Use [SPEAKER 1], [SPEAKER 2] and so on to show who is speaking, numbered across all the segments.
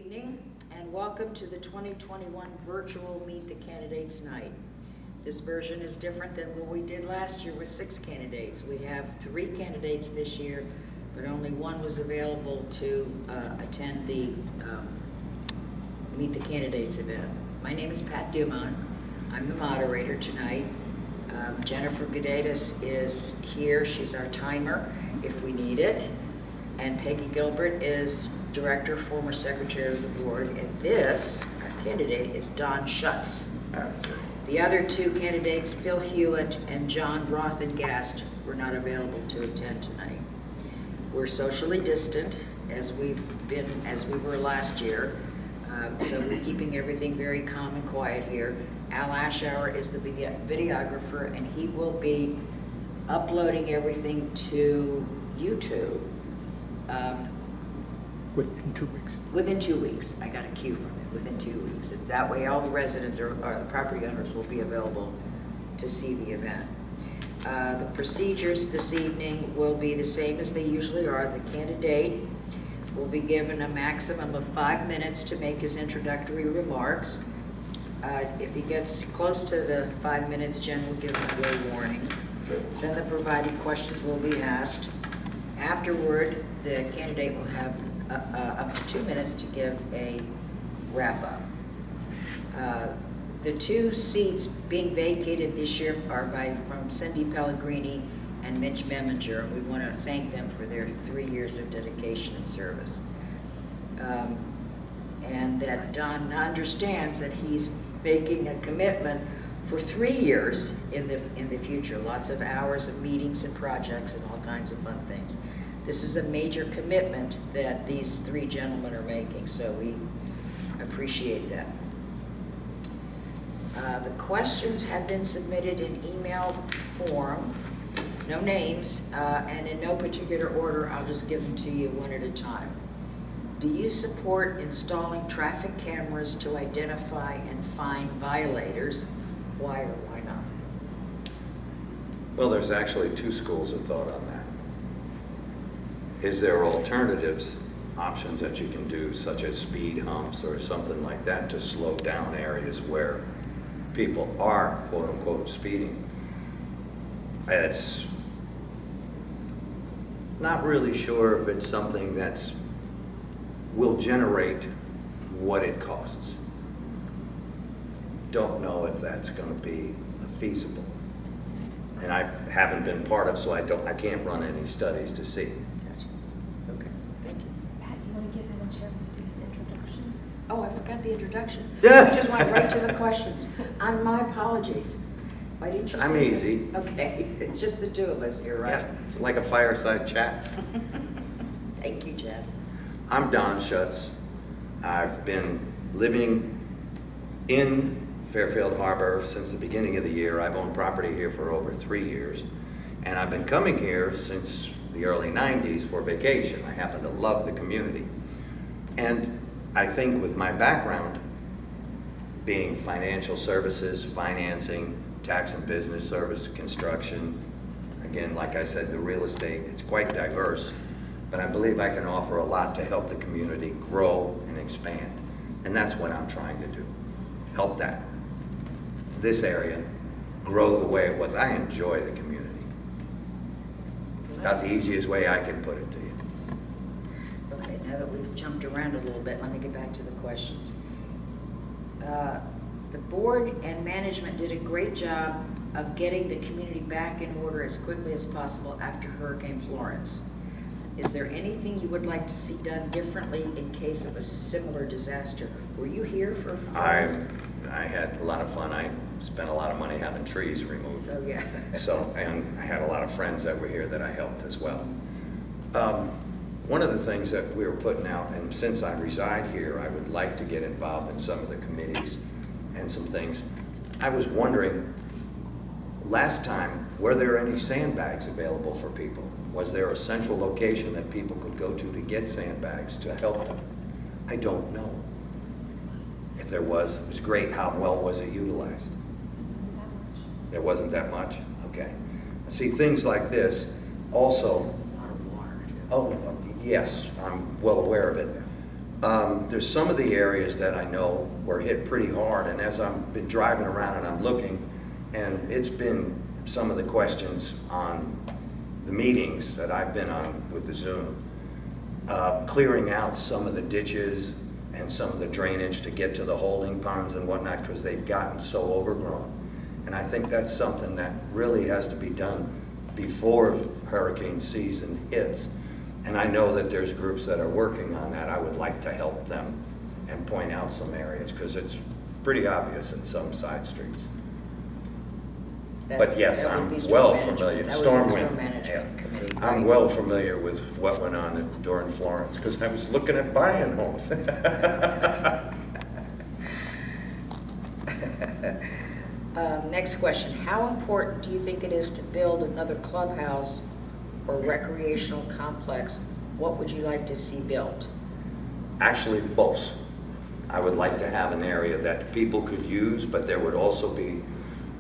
[SPEAKER 1] evening, and welcome to the 2021 virtual Meet the Candidates Night. This version is different than what we did last year with 6 candidates. We have 3 candidates this year, but only one was available to attend the Meet the Candidates event. My name is Pat Dumon. I'm the moderator tonight. Jennifer Gadatis is here. She's our timer if we need it. And Peggy Gilbert is Director, former Secretary of the Board, and this, our candidate, is Don Schutz. The other 2 candidates, Phil Hewitt and John Rothengast, were not available to attend tonight. We're socially distant, as we were last year, so we're keeping everything very calm and quiet here. Al Ashour is the videographer, and he will be uploading everything to YouTube.
[SPEAKER 2] Within 2 weeks.
[SPEAKER 1] Within 2 weeks. I got a cue from it, within 2 weeks. And that way all the residents or the property owners will be available to see the event. The procedures this evening will be the same as they usually are. The candidate will be given a maximum of 5 minutes to make his introductory remarks. If he gets close to the 5 minutes, Jen will give him a little warning. Then the provided questions will be asked. Afterward, the candidate will have up to 2 minutes to give a wrap-up. The 2 seats being vacated this year are from Cindy Pellegrini and Mitch Meminger, and we want to thank them for their 3 years of dedication and service. And that Don understands that he's making a commitment for 3 years in the future. Lots of hours of meetings and projects and all kinds of fun things. This is a major commitment that these 3 gentlemen are making, so we appreciate that. The questions have been submitted in email form, no names, and in no particular order. I'll just give them to you one at a time. Do you support installing traffic cameras to identify and fine violators? Why or why not?
[SPEAKER 3] Well, there's actually 2 schools of thought on that. Is there alternatives, options that you can do, such as speed humps or something like that, to slow down areas where people are, quote unquote, speeding? It's not really sure if it's something that will generate what it costs. Don't know if that's going to be feasible. And I haven't been part of, so I can't run any studies to see.
[SPEAKER 1] Gotcha. Okay, thank you.
[SPEAKER 4] Pat, do you want to give him a chance to do his introduction?
[SPEAKER 1] Oh, I forgot the introduction.
[SPEAKER 3] Yeah.
[SPEAKER 1] I just went right to the questions. My apologies. Why didn't you say
[SPEAKER 3] I'm
[SPEAKER 1] that?
[SPEAKER 3] easy.
[SPEAKER 1] Okay, it's just the 2 of us here, right?
[SPEAKER 3] Yeah, it's like a fireside chat.
[SPEAKER 1] Thank you, Jeff.
[SPEAKER 3] I'm Don Schutz. I've been living in Fairfield Harbour since the beginning of the year. I've owned property here for over 3 years, and I've been coming here since the early 90s for vacation. I happen to love the community. And I think with my background being financial services, financing, tax and business service, construction, again, like I said, the real estate, it's quite diverse, but I believe I can offer a lot to help the community grow and expand. And that's what I'm trying to do, help this area grow the way it was. I enjoy the community. It's not the easiest way I can put it to you.
[SPEAKER 1] Okay, now that we've jumped around a little bit, let me get back to the questions. The board and management did a great job of getting the community back in order as quickly as possible after Hurricane Florence. Is there anything you would like to see done differently in case of a similar disaster? Were you here for Florence?
[SPEAKER 3] I had a lot of fun. I spent a lot of money having trees removed.
[SPEAKER 1] Oh, yeah.
[SPEAKER 3] And I had a lot of friends that were here that I helped as well. One of the things that we were putting out, and since I reside here, I would like to get involved in some of the committees and some things. I was wondering, last time, were there any sandbags available for people? Was there a central location that people could go to get sandbags to help them? I don't know. If there was, it was great. How well was it utilized?
[SPEAKER 4] Wasn't that much.
[SPEAKER 3] There wasn't that much? Okay. See, things like this also.
[SPEAKER 1] A lot of water.
[SPEAKER 3] Oh, yes, I'm well aware of it. There's some of the areas that I know were hit pretty hard, and as I've been driving around and I'm looking, and it's been some of the questions on the meetings that I've been on with the Zoom, clearing out some of the ditches and some of the drainage to get to the holding ponds and whatnot, because they've gotten so overgrown. And I think that's something that really has to be done before hurricane season hits. And I know that there's groups that are working on that. I would like to help them and point out some areas, because it's pretty obvious in some side streets. But yes,
[SPEAKER 1] That would
[SPEAKER 3] I'm
[SPEAKER 1] be storm
[SPEAKER 3] well
[SPEAKER 1] management.
[SPEAKER 3] familiar.
[SPEAKER 1] That would be the
[SPEAKER 3] Storm
[SPEAKER 1] storm
[SPEAKER 3] wind.
[SPEAKER 1] management committee,
[SPEAKER 3] I'm
[SPEAKER 1] right?
[SPEAKER 3] well familiar with what went on during Florence, because I was looking at buying homes.
[SPEAKER 1] Next question, how important do you think it is to build another clubhouse or recreational complex? What would you like to see built?
[SPEAKER 3] Actually, both. I would like to have an area that people could use, but there would also be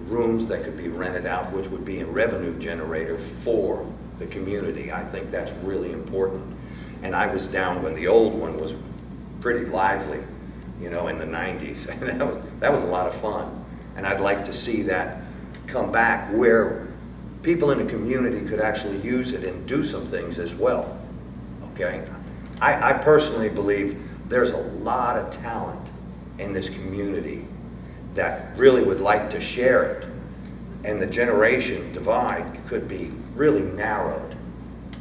[SPEAKER 3] rooms that could be rented out, which would be a revenue generator for the community. I think that's really important. And I was down when the old one was pretty lively, you know, in the 90s. And that was a lot of fun. And I'd like to see that come back where people in the community could actually use it and do some things as well, okay? I personally believe there's a lot of talent in this community that really would like to share it. And the generation divide could be really narrowed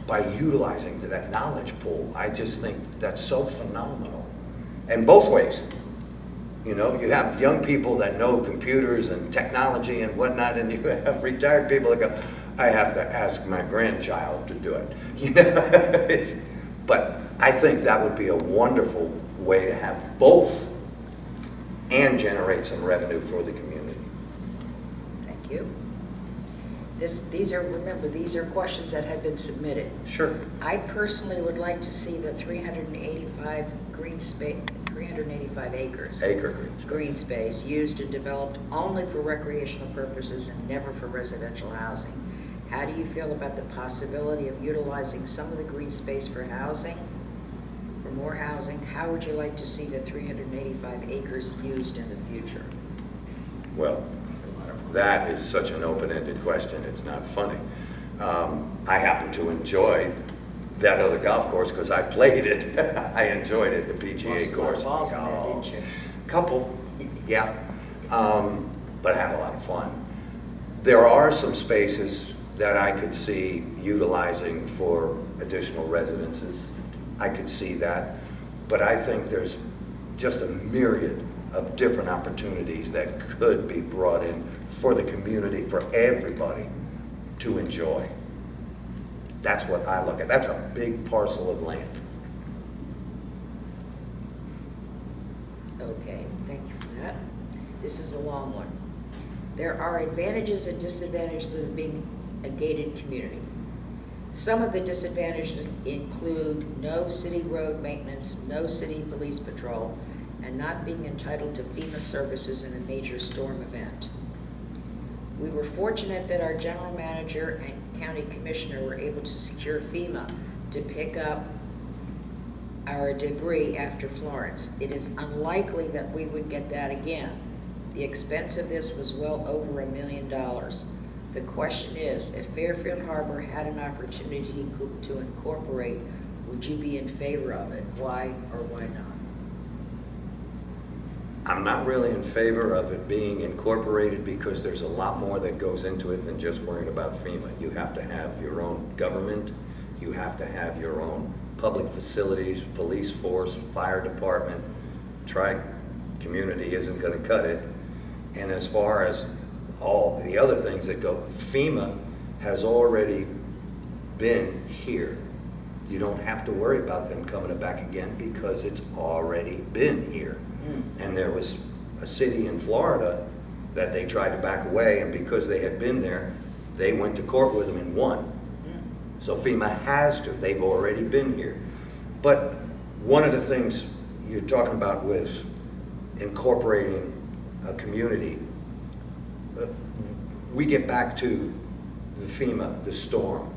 [SPEAKER 3] by utilizing that knowledge pool. I just think that's so phenomenal. And both ways. You know, you have young people that know computers and technology and whatnot, and you have retired people that go, I have to ask my grandchild to do it. You know, but I think that would be a wonderful way to have both and generate some revenue for the community.
[SPEAKER 1] Thank you. Remember, these are questions that have been submitted.
[SPEAKER 3] Sure.
[SPEAKER 1] I personally would like to see the 385 acres.
[SPEAKER 3] Acre.
[SPEAKER 1] Green space used and developed only for recreational purposes and never for residential housing. How do you feel about the possibility of utilizing some of the green space for housing, for more housing? How would you like to see the 385 acres used in the future?
[SPEAKER 3] Well, that is such an open-ended question, it's not funny. I happen to enjoy that other golf course because I played it. I enjoyed it, the PGA course.
[SPEAKER 1] Balls in there, didn't you?
[SPEAKER 3] Couple, yeah, but I had a lot of fun. There are some spaces that I could see utilizing for additional residences. I could see that, but I think there's just a myriad of different opportunities that could be brought in for the community, for everybody to enjoy. That's what I look at. That's a big parcel of land.
[SPEAKER 1] Okay, thank you for that. This is a long one. There are advantages and disadvantages of being a gated community. Some of the disadvantages include no city road maintenance, no city police patrol, and not being entitled to FEMA services in a major storm event. We were fortunate that our general manager and county commissioner were able to secure FEMA to pick up our debris after Florence. It is unlikely that we would get that again. The expense of this was well over $1 million. The question is, if Fairfield Harbour had an opportunity to incorporate, would you be in favor of it? Why or why not?
[SPEAKER 3] I'm not really in favor of it being incorporated because there's a lot more that goes into it than just worrying about FEMA. You have to have your own government, you have to have your own public facilities, police force, fire department. Tri-community isn't going to cut it. And as far as all the other things that go, FEMA has already been here. You don't have to worry about them coming back again because it's already been here. And there was a city in Florida that they tried to back away, and because they had been there, they went to court with them and won. So FEMA has to, they've already been here. But one of the things you're talking about with incorporating a community, we get back to the FEMA, the storm.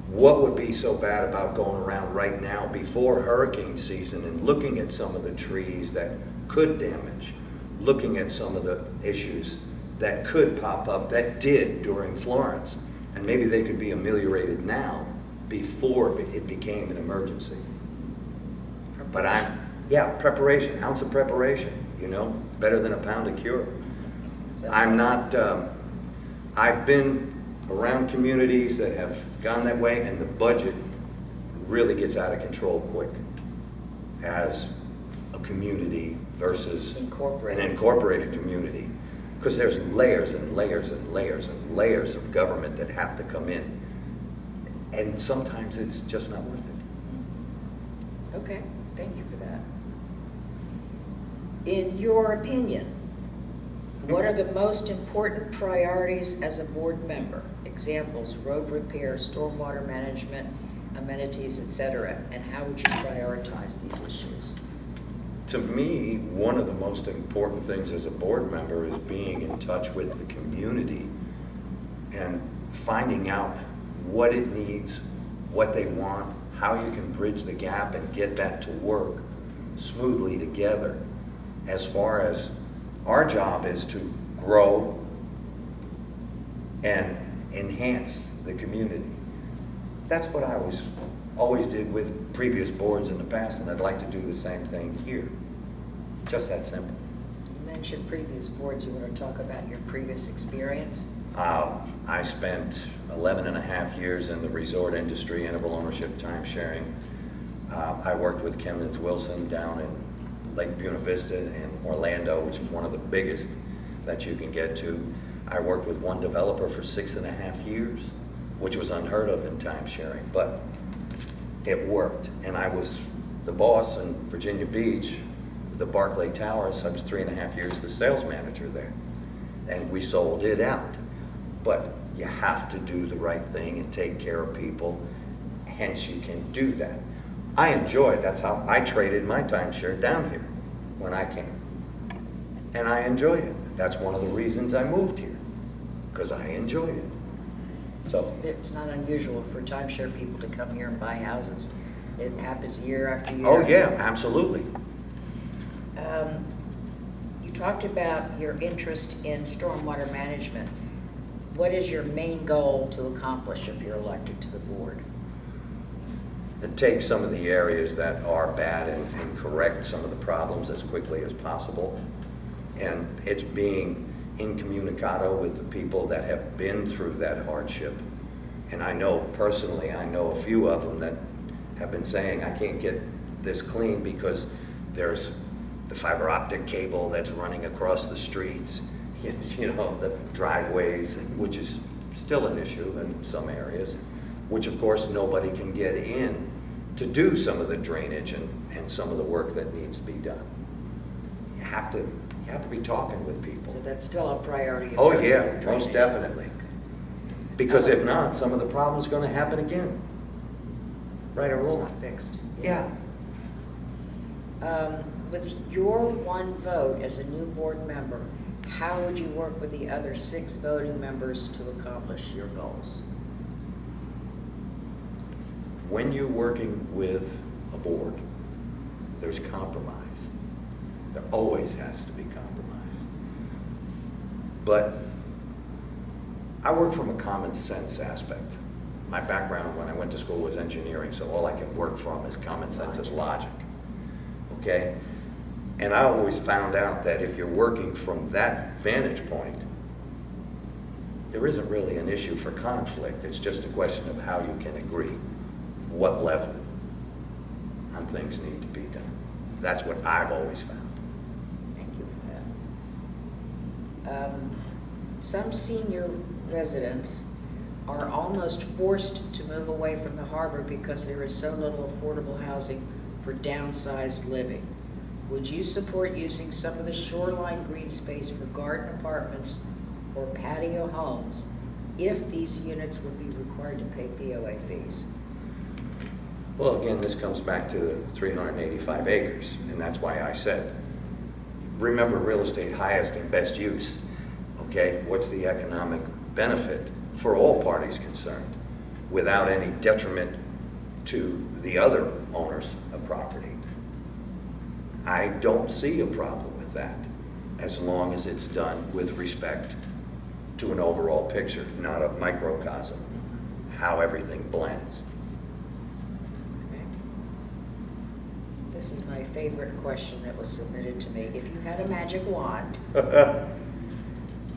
[SPEAKER 3] what would be so bad about going around right now before hurricane season and looking at some of the trees that could damage, looking at some of the issues that could pop up, that did during Florence, and maybe they could be ameliorated now before it became an emergency. But preparation, ounce of preparation, better than a pound of cure. I'm not, I've been around communities that have gone that way, and the budget really gets out of control quick as a community versus an incorporated community. Because there's layers and layers and layers and layers of government that have to come in. And sometimes it's just not worth it.
[SPEAKER 1] Okay, thank you for that. In your opinion, what are the most important priorities as a board member? Examples, road repair, stormwater management, amenities, etc. And how would you prioritize these issues?
[SPEAKER 3] To me, one of the most important things as a board member is being in touch with the community and finding out what it needs, what they want, how you can bridge the gap and get that to work smoothly together. As far as our job is to grow and enhance the community. That's what I always did with previous boards in the past, and I'd like to do the same thing here. Just that simple.
[SPEAKER 1] You mentioned previous boards. You want to talk about your previous experience?
[SPEAKER 3] I spent 11 and a half years in the resort industry, interval ownership, time sharing. I worked with Kemnitz Wilson down in Lake Buena Vista and Orlando, which is one of the biggest that you can get to. I worked with one developer for 6.5 years, which was unheard of in time sharing, but it worked. And I was the boss in Virginia Beach, the Barclay Towers. I was 3.5 years the sales manager there. And we sold it out. But you have to do the right thing and take care of people, hence you can do that. I enjoyed, that's how I traded my timeshare down here when I came. And I enjoyed it. That's one of the reasons I moved here, because I enjoyed it. So
[SPEAKER 1] It's not unusual for timeshare people to come here and buy houses. It happens year after year.
[SPEAKER 3] oh yeah, absolutely.
[SPEAKER 1] You talked about your interest in stormwater management. What is your main goal to accomplish if you're elected to the board?
[SPEAKER 3] To take some of the areas that are bad and correct some of the problems as quickly as possible. And it's being incommunicado with the people that have been through that hardship. And I know personally, I know a few of them that have been saying, I can't get this clean because there's the fiber optic cable that's running across the streets, the driveways, which is still an issue in some areas, which of course nobody can get in to do some of the drainage and some of the work that needs to be done. You have to be talking with people.
[SPEAKER 1] So that's still a priority of
[SPEAKER 3] Oh
[SPEAKER 1] yours,
[SPEAKER 3] yeah,
[SPEAKER 1] the
[SPEAKER 3] most
[SPEAKER 1] drainage.
[SPEAKER 3] definitely. Because if not, some of the problem's gonna happen again. Right or
[SPEAKER 1] It's
[SPEAKER 3] wrong.
[SPEAKER 1] not fixed.
[SPEAKER 3] Yeah.
[SPEAKER 1] With your one vote as a new board member, how would you work with the other 6 voting members to accomplish your goals?
[SPEAKER 3] When you're working with a board, there's compromise. There always has to be compromise. But I work from a common sense aspect. My background when I went to school was engineering, so all I can work from is common sense and logic. Okay? And I always found out that if you're working from that vantage point, there isn't really an issue for conflict. It's just a question of how you can agree, what level on things need to be done. That's what I've always found.
[SPEAKER 1] Thank you for that. Some senior residents are almost forced to move away from the harbor because there is so little affordable housing for downsized living. Would you support using some of the shoreline green space for garden apartments or patio homes if these units would be required to pay POA fees?
[SPEAKER 3] Well, again, this comes back to the 385 acres, and that's why I said, remember real estate, highest and best use, okay? What's the economic benefit for all parties concerned? without any detriment to the other owners of property. I don't see a problem with that, as long as it's done with respect to an overall picture, not a microcosm, how everything blends.
[SPEAKER 1] This is my favorite question that was submitted to me. If you had a magic wand,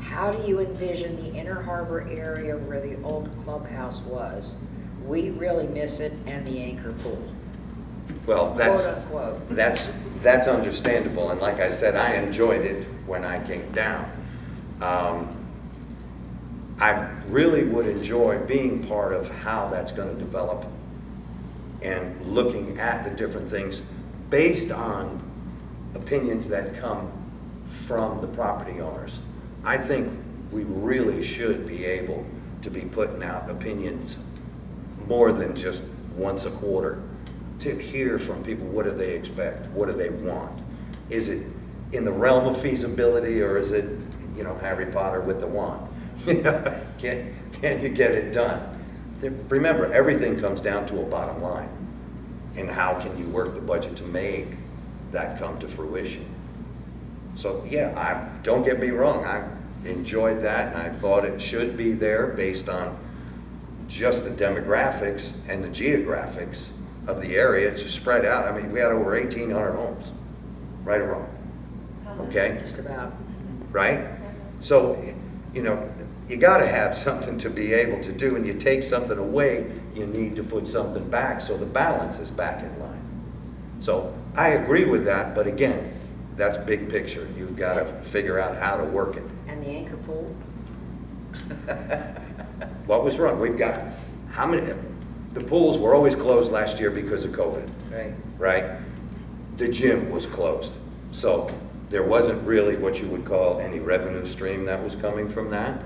[SPEAKER 1] how do you envision the Inner Harbor area where the old clubhouse was? We really miss it, and the anchor pool.
[SPEAKER 3] Well, that's,
[SPEAKER 1] Quote unquote.
[SPEAKER 3] that's understandable, and like I said, I enjoyed it when I came down. I really would enjoy being part of how that's going to develop and looking at the different things based on opinions that come from the property owners. I think we really should be able to be putting out opinions more than just once a quarter, to hear from people, what do they expect? What do they want? Is it in the realm of feasibility, or is it, you know, Harry Potter with the wand? Can you get it done? Remember, everything comes down to a bottom line. And how can you work the budget to make that come to fruition? So yeah, don't get me wrong, I enjoyed that, and I thought it should be there based on just the demographics and the geographics of the area. It's spread out. I mean, we had over 1,800 homes, right or wrong, okay?
[SPEAKER 1] Just about.
[SPEAKER 3] Right? So, you know, you gotta have something to be able to do, and you take something away, you need to put something back, so the balance is back in line. So I agree with that, but again, that's big picture. You've gotta figure out how to work it.
[SPEAKER 1] And the anchor pool?
[SPEAKER 3] What was wrong? We've got, how many, the pools were always closed last year because of COVID,
[SPEAKER 1] Right.
[SPEAKER 3] right? The gym was closed. So there wasn't really what you would call any revenue stream that was coming from that,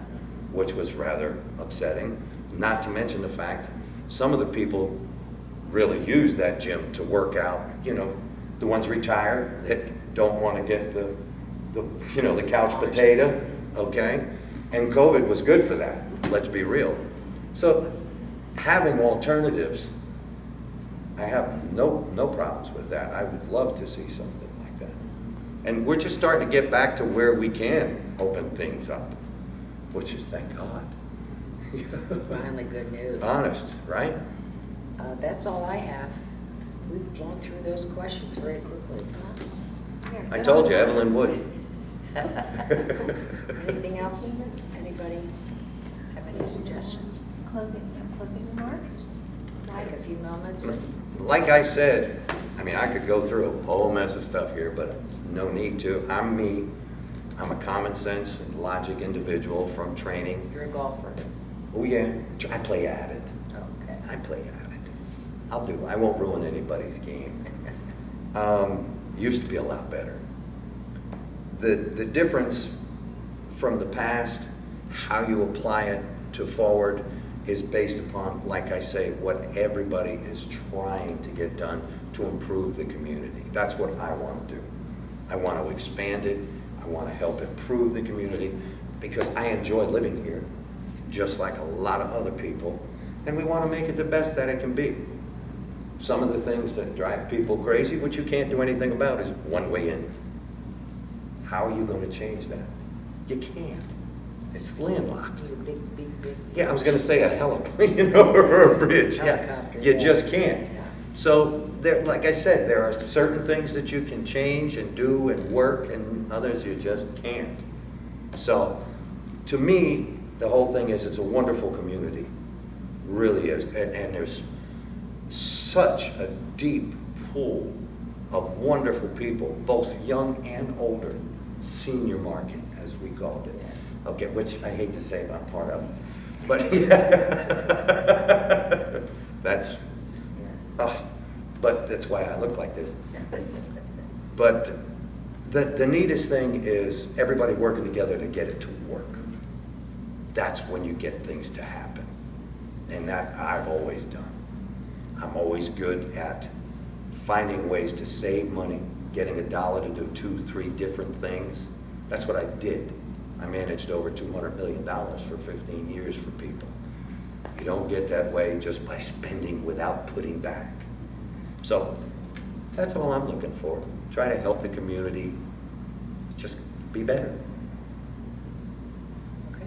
[SPEAKER 3] which was rather upsetting. Not to mention the fact, some of the people really use that gym to work out. You know, the ones retired that don't want to get the you know, the couch potato, okay? And COVID was good for that, let's be real. So having alternatives, I have no problems with that. I would love to see something like that. And we're just starting to get back to where we can open things up, which is, thank God.
[SPEAKER 1] Finally, good news.
[SPEAKER 3] Honest, right?
[SPEAKER 1] That's all I have. We've blown through those questions very quickly.
[SPEAKER 3] I told you, Evelyn would.
[SPEAKER 1] Anything else? Anybody have any suggestions?
[SPEAKER 4] Closing remarks?
[SPEAKER 1] Take a few moments and
[SPEAKER 3] Like I said, I mean, I could go through a whole mess of stuff here, but no need to. I'm me. I'm a common sense and logic individual from training.
[SPEAKER 1] you're a golfer.
[SPEAKER 3] Oh yeah, I play at it.
[SPEAKER 1] Okay.
[SPEAKER 3] I play at it. I'll do. I won't ruin anybody's game. Used to be a lot better. The difference from the past, how you apply it to forward, is based upon, like I say, what everybody is trying to get done to improve the community. That's what I want to do. I want to expand it. I want to help improve the community because I enjoy living here, just like a lot of other people, and we want to make it the best that it can be. Some of the things that drive people crazy, which you can't do anything about, is one way in. How are you going to change that? You can't. It's landlocked.
[SPEAKER 1] Need a big.
[SPEAKER 3] Yeah, I was going to say a heliplane, you know, or a bridge. Yeah,
[SPEAKER 1] Helicopter,
[SPEAKER 3] you
[SPEAKER 1] yeah.
[SPEAKER 3] just can't.
[SPEAKER 1] Yeah.
[SPEAKER 3] So, there, like I said, there are certain things that you can change and do and work, and others you just can't. So, to me, the whole thing is it's a wonderful community, really is, and there's such a deep pool of wonderful people, both young and older, senior market, as we called it.
[SPEAKER 1] Yes.
[SPEAKER 3] Okay, which I hate to say I'm part of, but that's, but that's why I look like this. But the neatest thing is everybody working together to get it to work. That's when you get things to happen. And that I've always done. I'm always good at finding ways to save money, getting $1 to do 2, 3 different things. That's what I did. I managed over $200 million for 15 years for people. You don't get that way just by spending without putting back. So that's all I'm looking for. Try to help the community just be better.
[SPEAKER 1] Okay.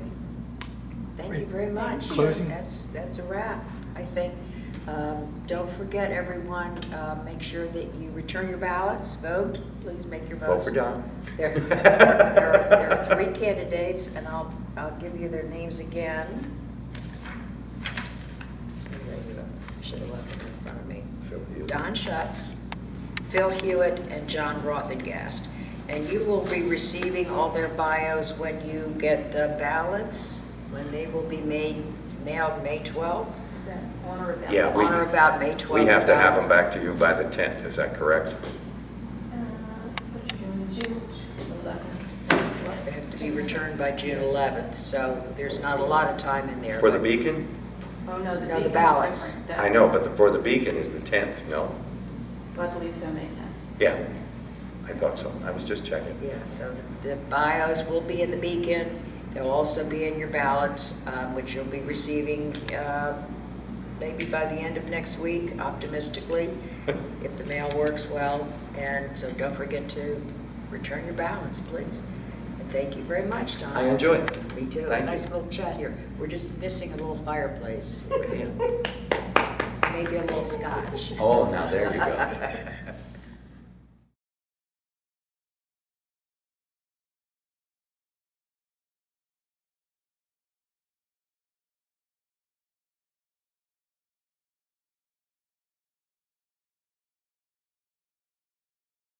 [SPEAKER 1] Thank you very much.
[SPEAKER 2] Closing.
[SPEAKER 1] That's a wrap, I think. Don't forget, everyone, make sure that you return your ballots, vote, please make your
[SPEAKER 3] Vote
[SPEAKER 1] votes.
[SPEAKER 3] for Don.
[SPEAKER 1] There are 3 candidates, and I'll give you their names again. Should have left them in front of me.
[SPEAKER 3] Phil Hewitt.
[SPEAKER 1] Don Schutz, Phil Hewitt, and John Rothengast. And you will be receiving all their bios when you get the ballots, when they will be mailed May 12th.
[SPEAKER 4] On or about?
[SPEAKER 3] Yeah,
[SPEAKER 1] On or about May 12th.
[SPEAKER 3] We have to have them back to you by the 10th, is that correct?
[SPEAKER 4] June 11th.
[SPEAKER 1] They have to be returned by June 11th, so there's not a lot of time in there.
[SPEAKER 3] For the
[SPEAKER 1] but-
[SPEAKER 3] Beacon?
[SPEAKER 4] Oh, no, the
[SPEAKER 1] No, the
[SPEAKER 4] beacon's
[SPEAKER 1] ballots.
[SPEAKER 4] different.
[SPEAKER 3] I know, but for the Beacon is the 10th, no?
[SPEAKER 4] I believe so, May 10th.
[SPEAKER 3] Yeah, I thought so. I was just checking.
[SPEAKER 1] Yeah, so the bios will be in the Beacon. They'll also be in your ballots, which you'll be receiving maybe by the end of next week, optimistically, if the mail works well. And so don't forget to return your ballots, please. And thank you very much, Don.
[SPEAKER 3] I enjoyed it.
[SPEAKER 1] Me too.
[SPEAKER 3] Thank you.
[SPEAKER 1] Nice little chat here. We're just missing a little fireplace. Maybe a little scotch.
[SPEAKER 3] Oh, now there you go.